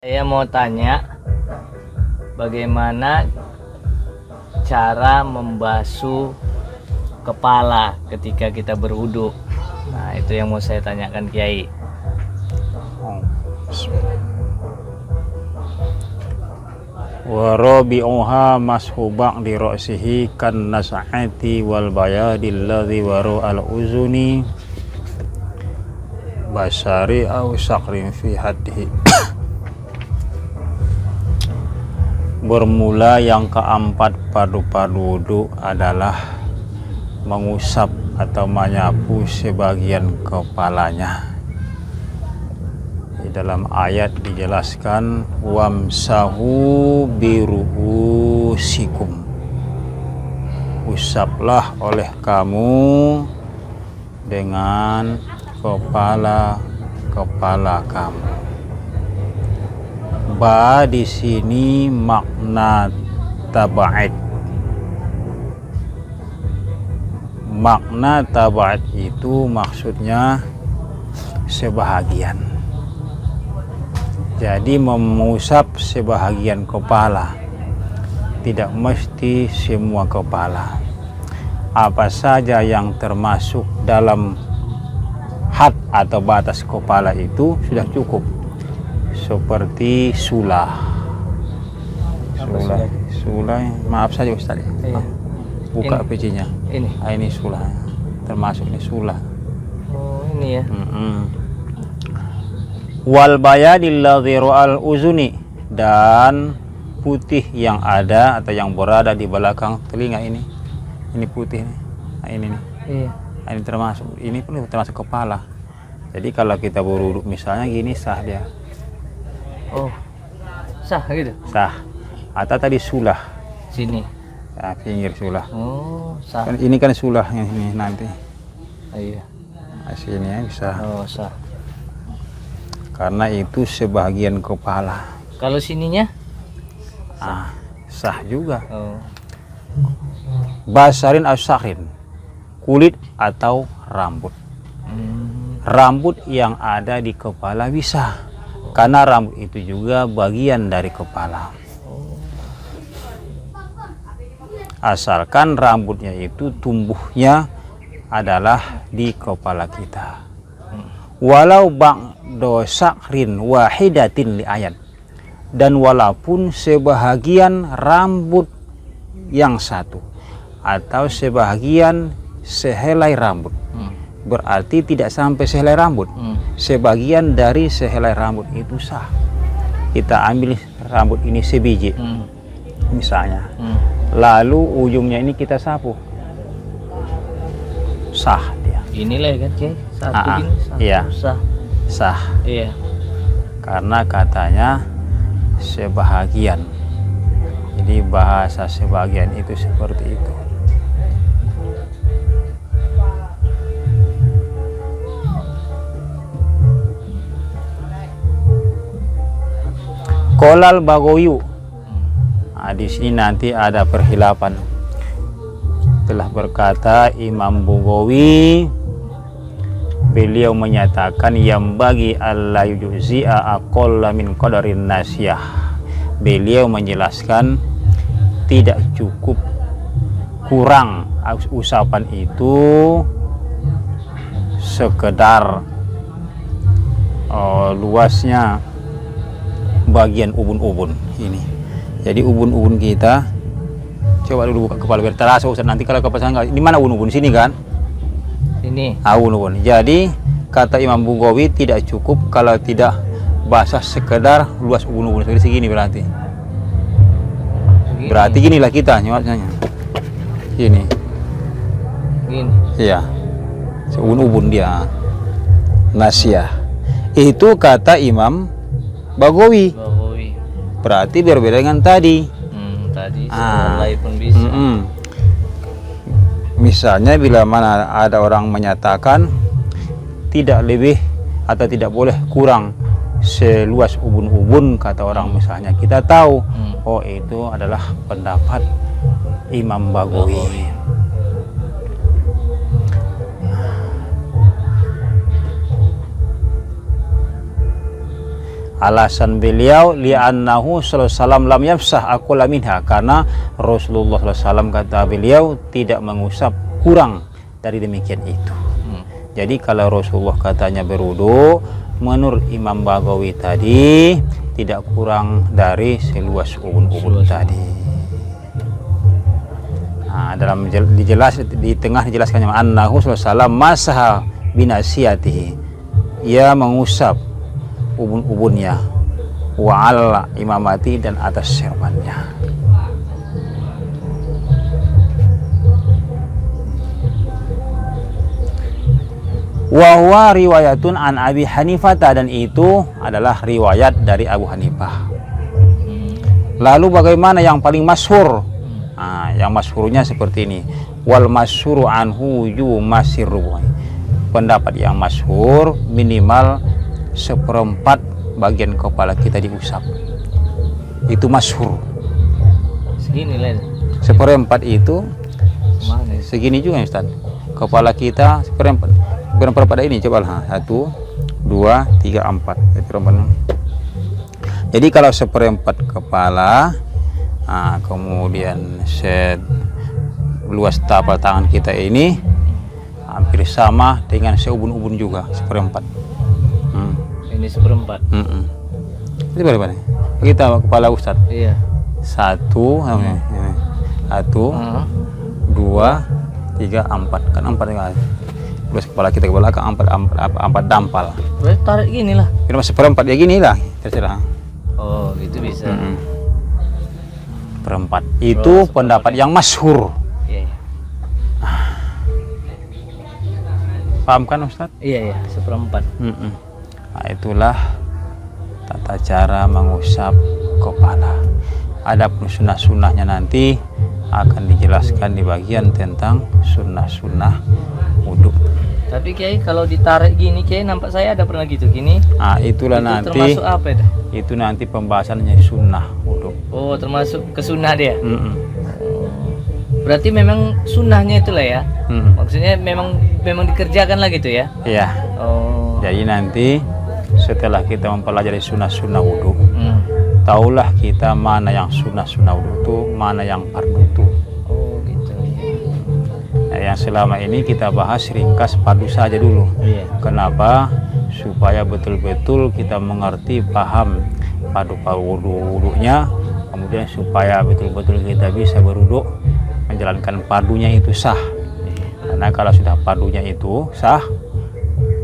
Saya mau tanya, bagaimana cara membasuh kepala ketika kita berwudu? Nah, itu yang mau saya tanyakan, Kiai. Wa rabi'uha mashu ba'di ra'sihi kan nas'ati wal bayadi alladhi waru al uzuni basari aw saqrin fi haddihi. Bermula yang keempat padu-padu wudu adalah mengusap atau menyapu sebagian kepalanya. Di dalam ayat dijelaskan wamsahu biru'usikum, usaplah oleh kamu dengan kepala kamu. Ba di sini makna taba'id. Makna taba'id itu maksudnya sebahagian. Jadi mengusap sebahagian kepala, tidak mesti semua kepala. Apa saja yang termasuk dalam had atau batas kepala itu sudah cukup. Seperti sulah. Maaf saja Ustaz. Iya. Buka PC-nya. Ini. Ini sulah. Termasuk ini sulah. Oh, ini ya. Wal bayadil ladzi al uzuni, dan putih yang ada atau yang berada di belakang telinga ini. Ini putih nih. Nah, ini nih. Iya. Ini termasuk, ini pun termasuk kepala. Jadi kalau kita berwudu misalnya gini sah dia. Oh, sah gitu? Sah. Atau tadi sulah. Sini. Ya, pinggir sulah. Oh, sah. Kan ini kan sulah yang ini nanti. Iya. Nah, sini ya bisa. Oh, sah. Karena itu sebagian kepala. Kalau sininya? Sah juga. Oh. Basarin asakhin, kulit atau rambut. Rambut yang ada di kepala bisa. Karena rambut itu juga bagian dari kepala. Asalkan rambutnya itu tumbuhnya adalah di kepala kita. Walau ba'do sakrin wahidatin li ayat, dan walaupun sebahagian rambut yang satu atau sebahagian sehelai rambut, berarti tidak sampai sehelai rambut. Sebagian dari sehelai rambut itu sah. Kita ambil rambut ini sebiji, misalnya, lalu ujungnya ini kita sapu, sah dia. Inilah kan, Cik? Satu ini satu. Iya. Sah. Sah. Iya. Karena katanya sebahagian. Jadi bahasa sebagian itu seperti itu. Kolal Bagoyu. Nah, di sini nanti ada perhilapan. Telah berkata Imam Bugawi, beliau menyatakan yang bagi Allah yujzi'a aqalla min qadarin nasiyah. Beliau menjelaskan tidak cukup, kurang usapan itu sekedar luasnya bagian ubun-ubun ini. Jadi ubun-ubun kita, coba dulu buka kepala biar terasa Ustaz. Nanti kalau kepala enggak, di mana ubun-ubun? Sini kan? Sini. Ubun-ubun. Jadi kata Imam Bugawi tidak cukup kalau tidak basah sekedar luas ubun-ubun segini berarti. Begini. Berarti ginilah kita nyuapnya. Gini. Gini. Iya. Ubun-ubun dia. Nasiyah. Itu kata Imam Bagawi. Bagowi. Berarti berbeda dengan tadi. Tadi sehelai pun bisa. Misalnya bila mana ada orang menyatakan tidak lebih atau tidak boleh kurang seluas ubun-ubun, kata orang misalnya, kita tahu oh itu adalah pendapat Imam Bagawi. Alasan beliau li'annahu sallallahu alaihi wasallam lam yafsah aqula minha, karena Rasulullah sallallahu alaihi wasallam kata beliau tidak mengusap kurang dari demikian itu. Jadi kalau Rasulullah katanya berwudu, menurut Imam Baghawi tadi tidak kurang dari seluas ubun-ubun tadi. Nah, dalam di tengah dijelaskannya annahu sallallahu alaihi wasallam masaha binasiyatihi, ia mengusap ubun-ubunnya, wa ala imamati, dan atas serbannya. Wa huwa riwayatun an Abi Hanifah, dan itu adalah riwayat dari Abu Hanifah. Lalu bagaimana yang paling masyhur? Nah, yang masyhurnya seperti ini. Wal masyhuru anhu yumasiru. Pendapat yang masyhur minimal 1/4 bagian kepala kita diusap. Itu masyhur. Segini lah. 1/4 itu Mana? segini juga Ustaz. Kepala kita 1/4. Berapa pada ini coba lah. 1, 2, 3, 4. Jadi kalau 1/4 kepala, kemudian luas tapak tangan kita ini hampir sama dengan seubun-ubun juga 1/4. Ini 1/4. Itu berapa nih? Kita kepala Ustaz. Iya. 1, 2, 3, 4. Kan 4 kali. Terus kepala kita ke belakang 4 dampal. Berarti tarik gini lah. Kira 1/4 ya gini lah, terserah. Oh, gitu bisa. 1/4. Itu pendapat yang masyhur. Iya. Paham kan Ustaz? Iya, 1/4. Nah, itulah tata cara mengusap kepala. Adapun sunnah-sunnahnya nanti akan dijelaskan di bagian tentang sunnah-sunnah wudhu. Tapi Kiai kalau ditarik gini Kiai nampak saya ada pernah gitu gini. Nah, itulah Itu nanti termasuk apa itu? itu nanti pembahasannya sunnah wudhu. Oh, termasuk ke sunnah dia. Berarti memang sunnahnya itulah ya. Maksudnya memang dikerjakan lah gitu ya. Iya. Oh. Jadi nanti setelah kita mempelajari sunnah-sunnah wudhu, taulah kita mana yang sunnah-sunnah wudhu itu, mana yang fardu itu. Oh, gitu. Nah, yang selama ini kita bahas ringkas fardu saja dulu. Iya. Kenapa? Supaya betul-betul kita mengerti, paham fardu wudhunya, kemudian supaya betul-betul kita bisa berwudhu menjalankan fardunya itu sah. Karena kalau sudah fardunya itu sah,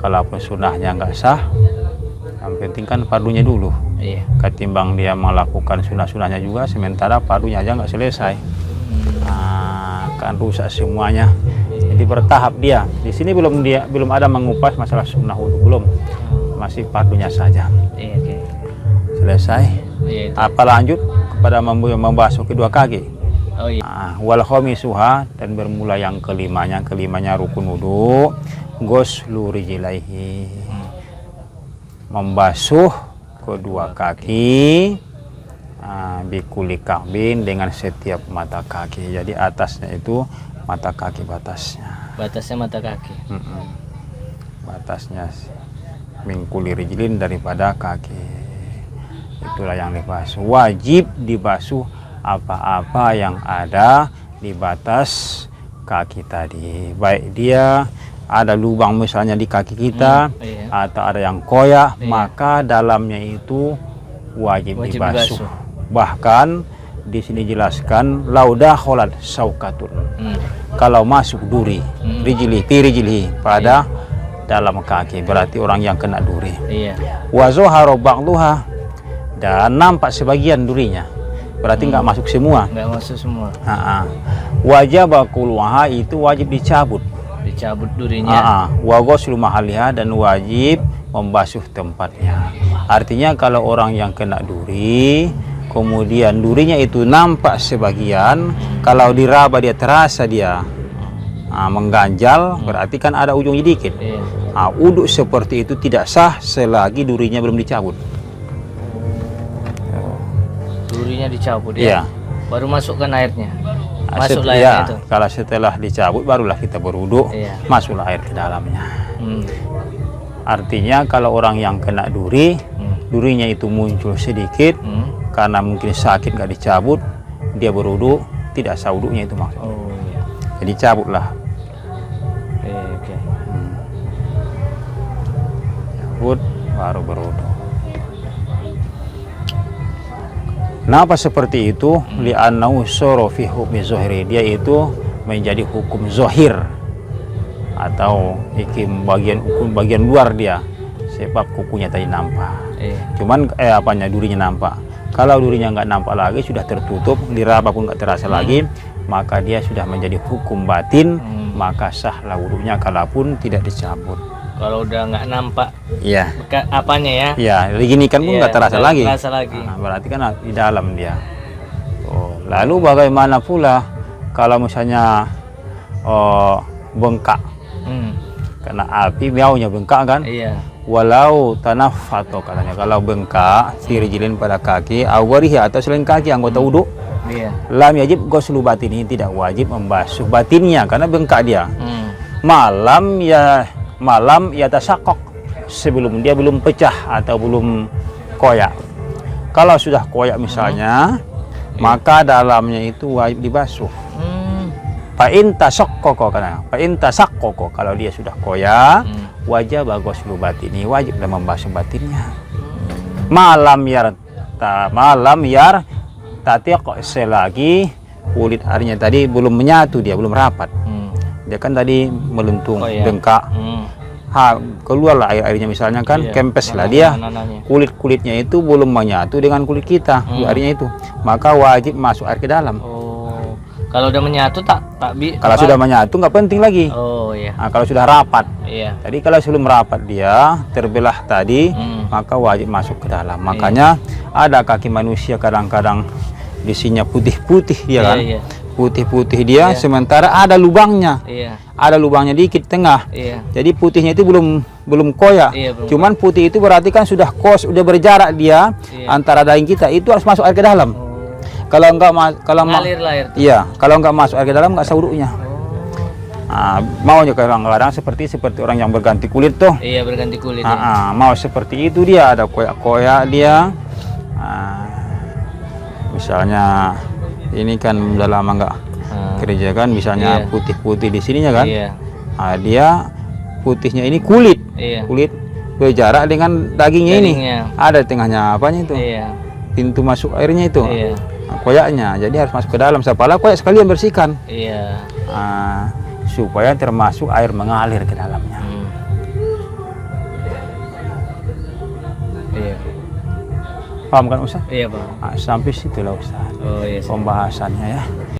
kalaupun sunnahnya nggak sah, yang penting kan fardunya dulu. Iya. Ketimbang dia melakukan sunnah-sunnahnya juga sementara fardunya aja nggak selesai, kan rusak semuanya. Jadi bertahap dia. Di sini belum ada mengupas masalah sunnah wudhu, belum, masih fardunya saja. Iya, okay. Selesai. Iya, itu. Apa lanjut kepada membasuh kedua kaki. Oh iya. Wal khamisuha, dan bermula yang kelimanya rukun wudhu, ghuslu rijlaihi, membasuh kedua kaki, bikuli ka'bin, dengan setiap mata kaki. Jadi atasnya itu mata kaki batasnya. Batasnya mata kaki. Batasnya mingkuli rijlin, daripada kaki. Itulah yang dibasuh. Wajib dibasuh apa-apa yang ada di batas kaki tadi, baik dia ada lubang misalnya di kaki kita, iya. atau ada yang koyak, Iya. maka dalamnya itu wajib dibasuh. dibasuh. Bahkan di sini jelaskan laudah kholat saukatun, kalau masuk duri, rijlihi pada dalam kaki, berarti orang yang kena duri. Iya. Wa zohara ba'dhuha, dan nampak sebagian durinya, berarti nggak masuk semua. Nggak masuk semua. Wajib kulwaha, itu wajib dicabut. Dicabut durinya. Wa ghuslu mahaliha, dan wajib membasuh tempatnya. Artinya kalau orang yang kena duri, kemudian durinya itu nampak sebagian, kalau diraba dia terasa dia mengganjal, berarti kan ada ujungnya dikit. Iya. Wudhu seperti itu tidak sah selagi durinya belum dicabut. Durinya dicabut Iya. ya. Baru masukkan airnya. Masuklah airnya Ya, itu. kalau setelah dicabut barulah kita berwudhu, Iya. masuklah air ke dalamnya. Hmm. Artinya kalau orang yang kena duri, durinya itu muncul sedikit karena mungkin sakit nggak dicabut, dia berwudu, tidak sah wudunya itu maksudnya. Oh iya. Jadi cabutlah. Oke. Cabut baru berwudu. Kenapa seperti itu? Li'annahu soro fi hukmi zohiri. Dia itu menjadi hukum zohir atau hukum bagian luar dia, sebab kukunya tadi nampak. Cuman apanya, durinya nampak. Kalau durinya nggak nampak lagi, sudah tertutup, diraba pun nggak terasa lagi, maka dia sudah menjadi hukum batin, maka sahlah wudunya kalaupun tidak dicabut. Kalau udah nggak nampak, Iya. apanya ya? Ya, diginikan pun nggak terasa lagi. Terasa lagi. Nah, berarti kan di dalam dia. Oh, lalu bagaimana pula kalau misalnya bengkak? Karena api miaunya bengkak kan? Iya. Walau tanaf atau katanya kalau bengkak tirjilin pada kaki, awarihi atau selain kaki anggota wudhu, Iya. lam yajib ghuslu batini, tidak wajib membasuh batinnya karena bengkak dia. Malam ya tasakok, sebelum dia belum pecah atau belum koyak. Kalau sudah koyak misalnya, maka dalamnya itu wajib dibasuh. Fa'in tasakkoko, karena fa'in tasakkoko, kalau dia sudah koyak, wajib ghuslu batini, wajiblah membasuh batinnya. Malam yar tatiq, selagi kulit airnya tadi belum menyatu, dia belum rapat. Dia kan tadi melentung, bengkak. Keluarlah air-airnya misalnya kan, kempes lah dia. Kulit-kulitnya itu belum menyatu dengan kulit kita, airnya itu. Maka wajib masuk air ke dalam. Oh. Kalau udah menyatu kalau sudah menyatu nggak penting lagi. Oh iya. Nah, kalau sudah rapat. Iya. Jadi kalau sebelum rapat dia terbelah tadi, maka wajib masuk ke dalam. Makanya ada kaki manusia kadang-kadang di sininya putih-putih dia kan. Iya. Putih-putih dia, sementara ada lubangnya. Iya. Ada lubangnya dikit tengah. Iya. Jadi putihnya itu belum koyak. Iya, belum. Cuman putih itu berarti kan sudah udah berjarak dia antara daging kita. Itu harus masuk air ke dalam. Kalau enggak Ngalir lah air. iya, kalau enggak masuk air ke dalam enggak sah wudunya. Nah, maunya kadang-kadang seperti orang yang berganti kulit tuh. Iya, berganti kulit. Mau seperti itu dia, ada koyak-koyak dia. Misalnya ini kan udah lama nggak kerja kan, misalnya putih-putih di sininya kan. Dia putihnya ini kulit berjarak dengan dagingnya ini. Ada di tengahnya apanya itu, pintu masuk airnya itu, koyaknya. Jadi harus masuk ke dalam, sepalah koyak sekalian bersihkan, supaya termasuk air mengalir ke dalamnya. Paham kan Ustaz? Iya Bang. Sampai situlah Ustaz Oh iya. pembahasannya ya.